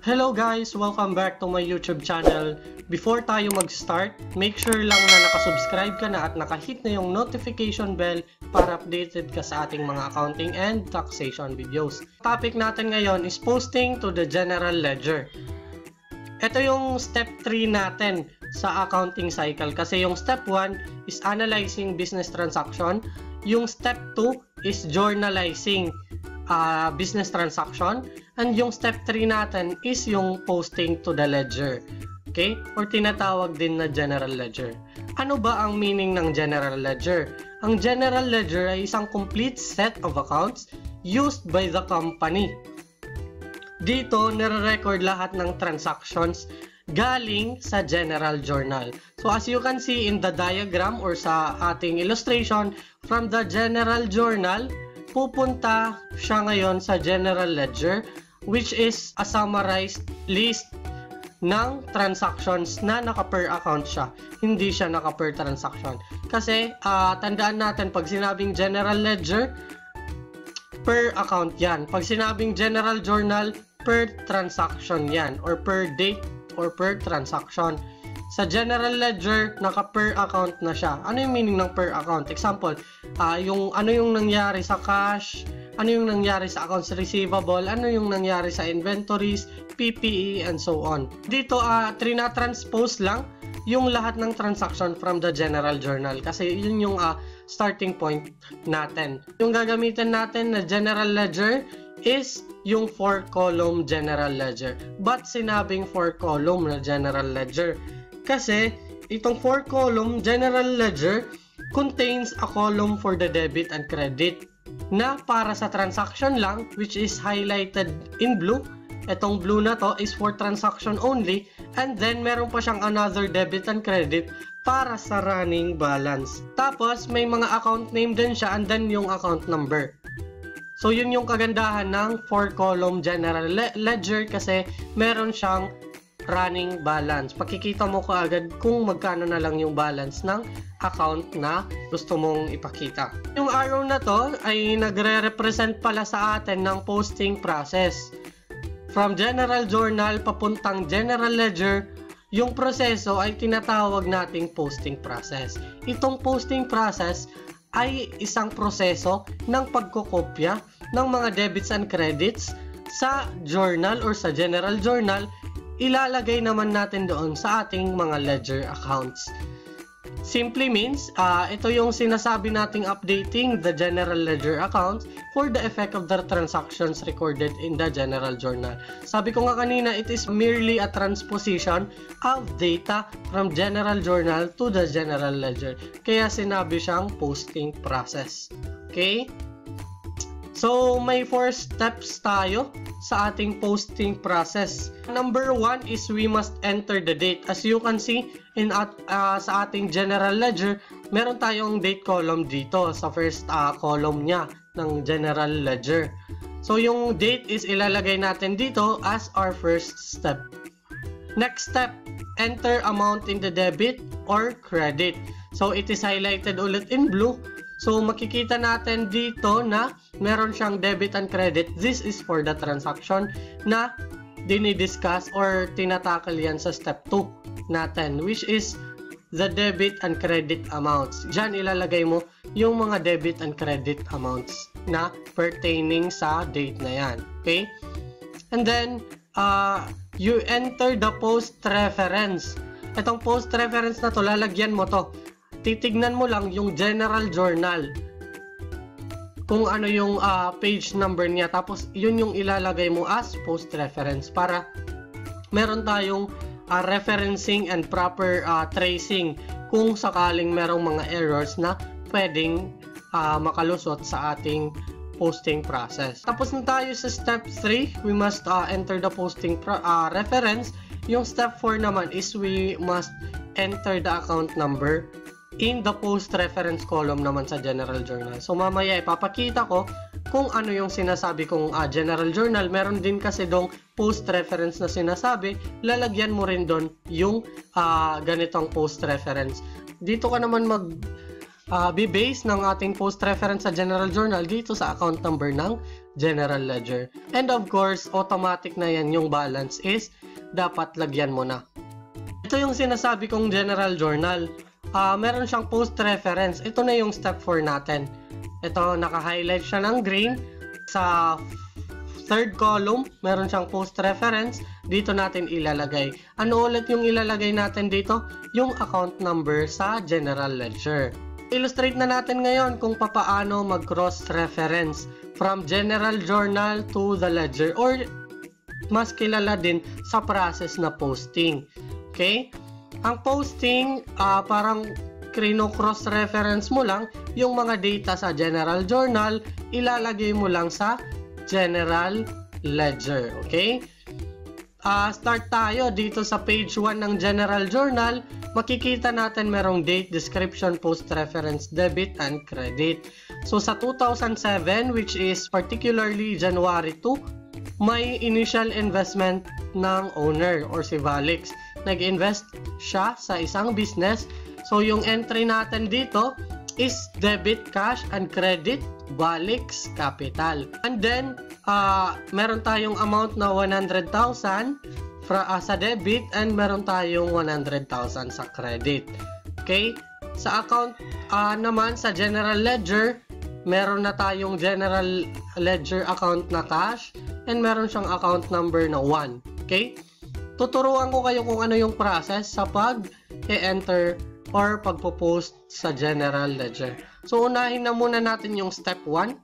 Hello guys! Welcome back to my YouTube channel. Before tayo mag-start, make sure lang na nakasubscribe ka na at nakahit na yung notification bell para updated ka sa ating mga accounting and taxation videos. Topic natin ngayon is posting to the general ledger. Ito yung step 3 natin sa accounting cycle kasi yung step 1 is analyzing business transaction, yung step 2 is journalizing business transaction, and yung step 3 natin is yung posting to the ledger. Okay? Or tinatawag din na general ledger. Ano ba ang meaning ng general ledger? Ang general ledger ay isang complete set of accounts used by the company. Dito, nire-record lahat ng transactions galing sa general journal. So as you can see in the diagram or sa ating illustration, from the general journal, pupunta siya ngayon sa general ledger, which is a summarized list ng transactions na naka-per account siya. Hindi siya naka-per transaction. Kasi tandaan natin, pag sinabing general ledger, per account yan. Pag sinabing general journal, per transaction yan. Or per date or per transaction. Sa general ledger, naka-per account na siya. Ano yung meaning ng per account? Example, ano yung nangyari sa cash, ano yung nangyari sa accounts receivable, ano yung nangyari sa inventories, PPE, and so on. Dito, trina-transpose lang yung lahat ng transaction from the general journal kasi yun yung starting point natin. Yung gagamitin natin na general ledger is yung 4-column general ledger. But sinabing 4-column na general ledger? Kasi itong 4-column general ledger contains a column for the debit and credit na para sa transaction lang, which is highlighted in blue. Itong blue na to is for transaction only, and then meron pa siyang another debit and credit para sa running balance. Tapos may mga account name din siya and then yung account number. So yun yung kagandahan ng 4-column general ledger kasi meron siyang running balance. Pakikita mo kaagad kung magkano na lang yung balance ng account na gusto mong ipakita. Yung arrow na to ay nagre-represent pala sa atin ng posting process. From general journal papuntang general ledger, yung proseso ay tinatawag nating posting process. Itong posting process ay isang proseso ng pagkokopya ng mga debits and credits sa journal or sa general journal, ilalagay naman natin doon sa ating mga ledger accounts. Simply means, ito yung sinasabi nating updating the general ledger accounts for the effect of the transactions recorded in the general journal. Sabi ko nga kanina, it is merely a transposition of data from general journal to the general ledger. Kaya sinabi siyang posting process. Okay? So, may 4 steps tayo sa ating posting process. Number 1 is we must enter the date. As you can see, sa ating general ledger, meron tayong date column dito sa first column niya ng general ledger. So, yung date is ilalagay natin dito as our first step. Next step, enter amount in the debit or credit. So, it is highlighted ulit in blue. So, makikita natin dito na meron siyang debit and credit. This is for the transaction na dinidiscuss or tinatakal yan sa step 2 natin, which is the debit and credit amounts. Diyan ilalagay mo yung mga debit and credit amounts na pertaining sa date na yan. Okay? And then, you enter the post reference. Itong post reference na to, lalagyan mo to. Titignan mo lang yung general journal kung ano yung page number niya, tapos yun yung ilalagay mo as post reference para meron tayong referencing and proper tracing kung sakaling merong mga errors na pwedeng makalusot sa ating posting process. Tapos na tayo sa step 3, we must enter the posting reference. Yung step 4 naman is we must enter the account number in the post reference column naman sa general journal. So mamaya ipapakita ko kung ano yung sinasabi kong general journal. Meron din kasi dong post reference na sinasabi, lalagyan mo rin doon yung ganitong post reference. Dito ka naman be-base ng ating post reference sa general journal dito sa account number ng general ledger. And of course, automatic na yan yung balance is dapat lagyan mo na. Ito yung sinasabi kong general journal. Meron siyang post reference. Ito na yung step 4 natin. Ito, naka-highlight siya ng green. Sa third column, meron siyang post reference. Dito natin ilalagay. Ano ulit yung ilalagay natin dito? Yung account number sa general ledger. Illustrate na natin ngayon kung papaano mag-cross reference from general journal to the ledger, or mas kilala din sa process na posting. Okay? Ang posting, parang cross reference mo lang yung mga data sa general journal, ilalagay mo lang sa general ledger. Okay? Start tayo dito sa page 1 ng general journal. Makikita natin merong date, description, post reference, debit, and credit. So sa 2007, which is particularly January 2, may initial investment ng owner or si Valix. Nag-invest siya sa isang business. So yung entry natin dito is debit cash and credit Valix capital. And then meron tayong amount na 100,000 sa debit and meron tayong 100,000 sa credit. Okay? Sa account naman sa general ledger, meron na tayong general ledger account na cash and meron siyang account number na 1. Okay? Tuturuan ko kayo kung ano yung process sa pag-enter or pagpo-post sa general ledger. So unahin na muna natin yung step 1.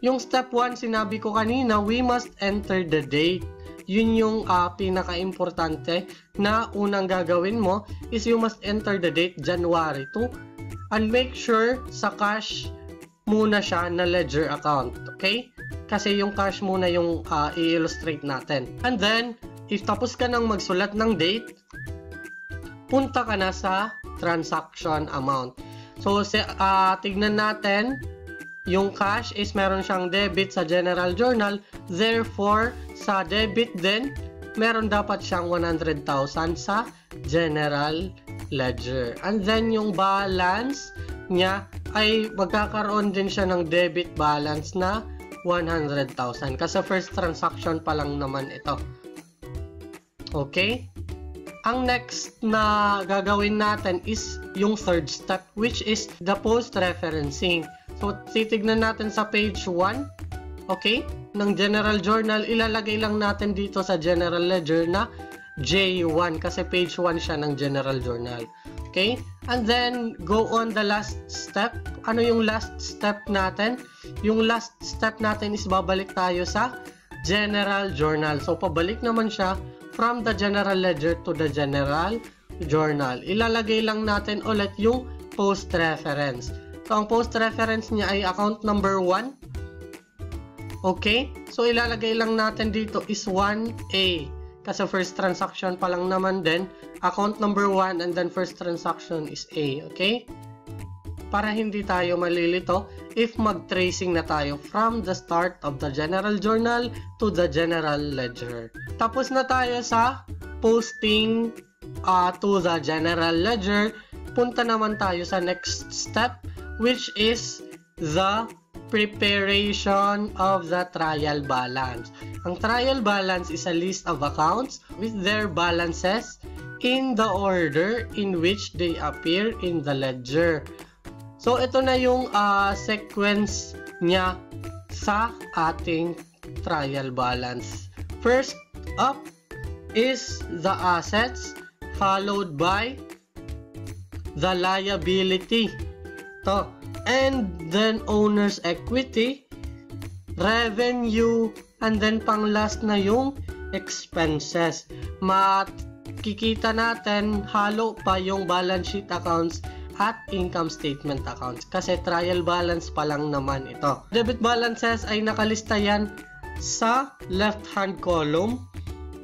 Yung step 1, sinabi ko kanina, we must enter the date. Yun yung pinaka-importante na unang gagawin mo is you must enter the date January 2 and make sure sa cash muna siya na ledger account. Okay? Kasi yung cash muna yung i-illustrate natin. And then, if tapos ka nang magsulat ng date, punta ka na sa transaction amount. So, tignan natin, yung cash is meron siyang debit sa general journal. Therefore, sa debit din, meron dapat siyang 100,000 sa general ledger. And then, yung balance niya ay magkakaroon din siya ng debit balance na 100,000. Kasi first transaction pa lang naman ito. Okay? Ang next na gagawin natin is yung third step, which is the post referencing. So, titignan natin sa page 1, okay, ng general journal. Ilalagay lang natin dito sa general ledger na J1 kasi page 1 siya ng general journal. Okay? And then, go on the last step. Ano yung last step natin? Yung last step natin is babalik tayo sa general journal. So, pabalik naman siya from the general ledger to the general journal. Ilalagay lang natin ulit yung post reference. So, ang post reference niya ay account number 1. Okay? So, ilalagay lang natin dito is 1A. Kasi first transaction pa lang naman din. Account number 1 and then first transaction is A. Okay? Para hindi tayo malilito if mag-tracing na tayo from the start of the general journal to the general ledger. Tapos na tayo sa posting to the general ledger. Punta naman tayo sa next step, which is the preparation of the trial balance. Ang trial balance is a list of accounts with their balances in the order in which they appear in the ledger. So, ito na yung sequence niya sa ating trial balance. First up is the assets, followed by the liability. To. And then owner's equity, revenue, and then pang last na yung expenses. Makikita natin halo pa yung balance sheet accounts at income statement accounts kasi trial balance pa lang naman ito. Debit balances ay nakalista yan sa left hand column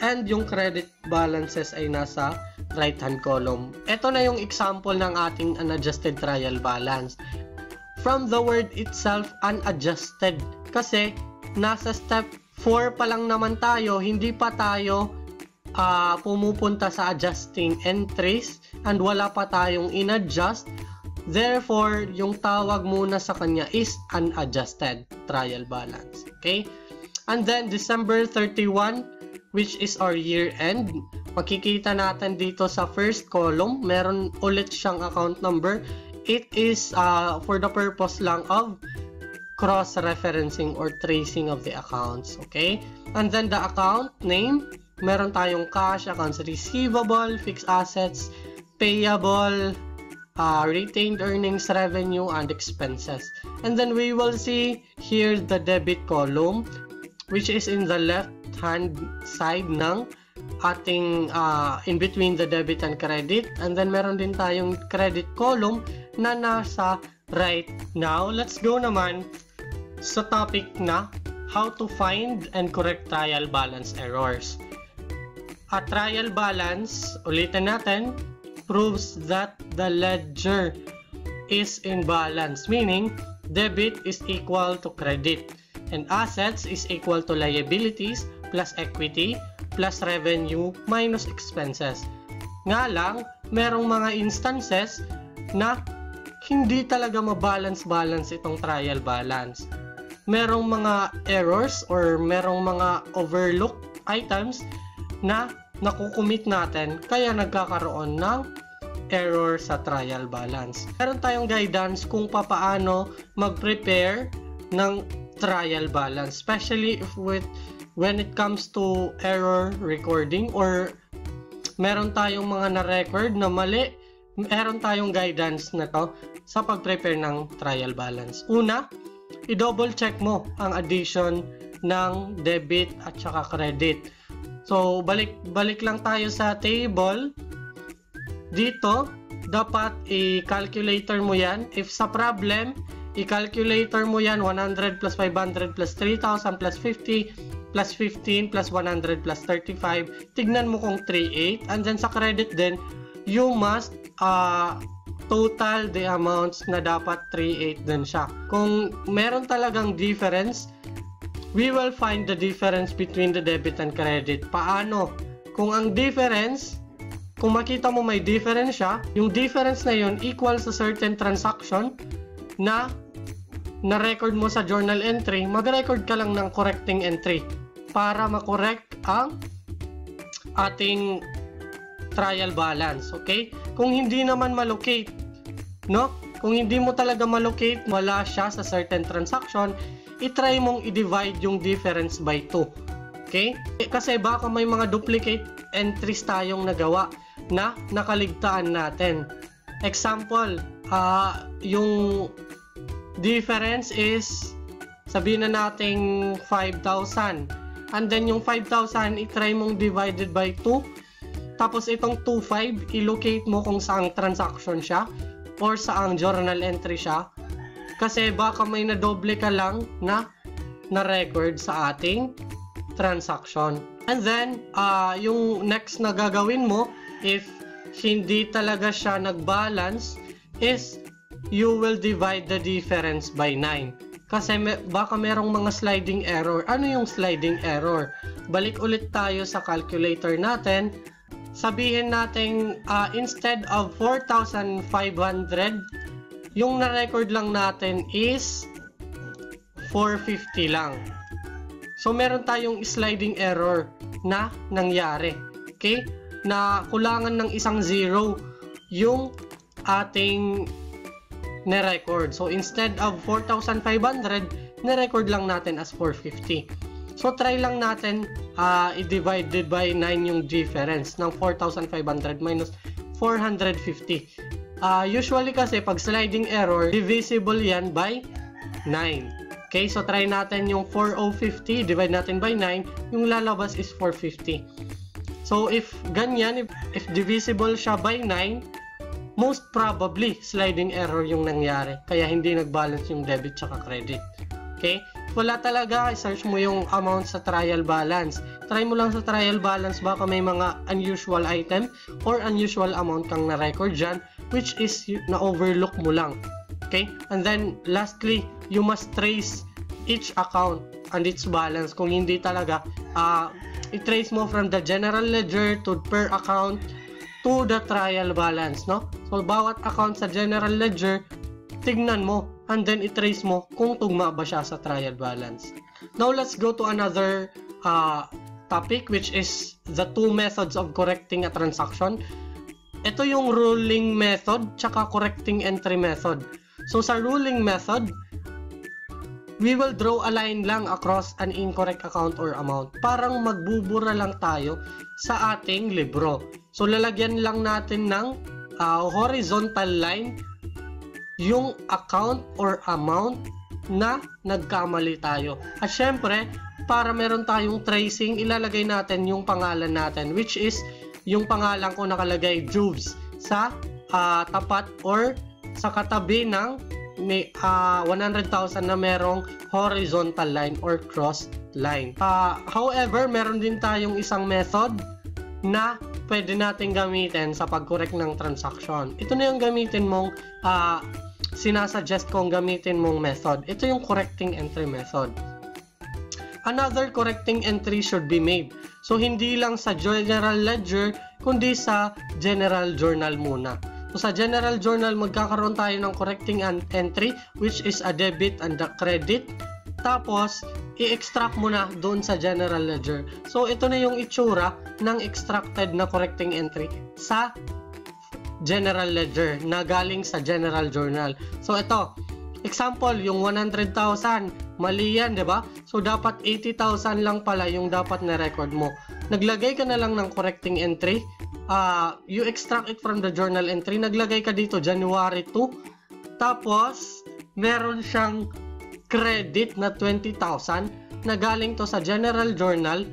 and yung credit balances ay nasa right hand column. Ito na yung example ng ating unadjusted trial balance. From the word itself, unadjusted, kasi nasa step 4 pa lang naman tayo, hindi pa tayo pumupunta sa adjusting entries and wala pa tayong in-adjust Therefore, yung tawag muna sa kanya is unadjusted trial balance. Okay? And then, December 31, which is our year end, makikita natin dito sa first column, meron ulit siyang account number. It is for the purpose lang of cross-referencing or tracing of the accounts. Okay? And then, the account name, meron tayong cash, accounts receivable, fixed assets, payable, retained earnings, revenue, and expenses. And then we will see here the debit column, which is in the left hand side ng ating in between the debit and credit. And then meron din tayong credit column na nasa right. Now, let's go naman sa topic na how to find and correct trial balance errors. A trial balance, ulitin natin, proves that the ledger is in balance, meaning debit is equal to credit and assets is equal to liabilities plus equity plus revenue minus expenses. Nga lang, merong mga instances na hindi talaga mabalance-balance itong trial balance. Merong mga errors or merong mga overlook items na nakukumit natin kaya nagkakaroon ng error sa trial balance. Meron tayong guidance kung paano mag-prepare ng trial balance, especially when it comes to error recording or meron tayong mga na-record na mali. Meron tayong guidance na to sa pag-prepare ng trial balance. Una, i-double check mo ang addition ng debit at saka credit. So, balik lang tayo sa table. Dito, dapat i-calculator mo yan. If sa problem, i-calculator mo yan 100 plus 500 plus 3,000 plus 50 plus 15 plus 100 plus 35. Tignan mo kung 3,800. And then sa credit din, you must total the amounts na dapat 3,800 din siya. Kung meron talagang difference, we will find the difference between the debit and credit. Paano? Kung ang difference, kung makita mo may difference siya, yung difference na yun equal sa certain transaction na na-record mo sa journal entry, mag-record ka lang ng correcting entry para makorect ang ating trial balance. Okay? Kung hindi naman malocate, no? Kung hindi mo talaga malocate, wala siya sa certain transaction, i-try mong i-divide yung difference by 2. Okay? Kasi baka may mga duplicate entries tayong nagawa na nakaligtaan natin. Example, yung difference is, sabihin na natin 5,000. And then yung 5,000, i-try mong divided by 2. Tapos itong 2,500, i-locate mo kung saang transaction siya or saang journal entry siya. Kasi baka may nadoble ka lang na record sa ating transaction. And then, yung next na gagawin mo, if hindi talaga siya nag-balance, is you will divide the difference by 9. Kasi baka merong mga sliding error. Ano yung sliding error? Balik ulit tayo sa calculator natin. Sabihin natin, instead of 4,500, yung na-record lang natin is 450 lang. So, meron tayong sliding error na nangyari. Okay? Na kulangan ng isang zero yung ating na-record. So, instead of 4,500, na-record lang natin as 450. So, try lang natin i-divided by 9 yung difference ng 4,500 minus 450. Usually kasi pag sliding error, divisible yan by 9. Okay, so try natin yung 4,050, divide natin by 9, yung lalabas is 450. So if ganyan, if divisible siya by 9, most probably sliding error yung nangyari. Kaya hindi nag-balance yung debit tsaka credit. Okay? Wala talaga, search mo yung amount sa trial balance. Try mo lang sa trial balance, baka may mga unusual item or unusual amount kang na-record dyan, which is na-overlook mo lang. Okay? And then, lastly, you must trace each account and its balance. Kung hindi talaga, i-trace mo from the general ledger to per account to the trial balance, no? So, bawat account sa general ledger, tignan mo, and then i-trace mo kung tugma ba siya sa trial balance. Now, let's go to another topic, which is the two methods of correcting a transaction. Ito yung ruling method, tsaka correcting entry method. So, sa ruling method, we will draw a line lang across an incorrect account or amount. Parang magbubura lang tayo sa ating libro. So, lalagyan lang natin ng horizontal line yung account or amount na nagkamali tayo. At syempre, para meron tayong tracing, ilalagay natin yung pangalan natin, which is yung pangalan ko nakalagay Juves sa tapat or sa katabi ng 100,000 na merong horizontal line or cross line. However, meron din tayong isang method na pwede natin gamitin sa pag-correct ng transaction. Ito na yung gamitin mong sinasuggest kong gamitin mong method. Ito yung correcting entry method. Another correcting entry should be made. So, hindi lang sa general ledger, kundi sa general journal muna. So, sa general journal, magkakaroon tayo ng correcting entry, which is a debit and a credit. Tapos, i-extract mo na doon sa general ledger. So, ito na yung itsura ng extracted na correcting entry sa general ledger na galing sa general journal. So, ito, example, yung 100,000, mali yan, di ba? So, dapat 80,000 lang pala yung dapat na record mo. Naglagay ka na lang ng correcting entry. You extract it from the journal entry. Naglagay ka dito, January 2. Tapos, meron siyang credit na 20,000 na galing to sa general journal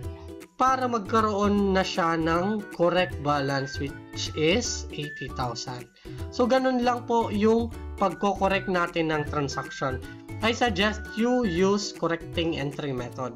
para magkaroon na siya ng correct balance, which is 80,000. So, ganun lang po yung pagko-correct natin ng transaction. I suggest you use correcting entry method.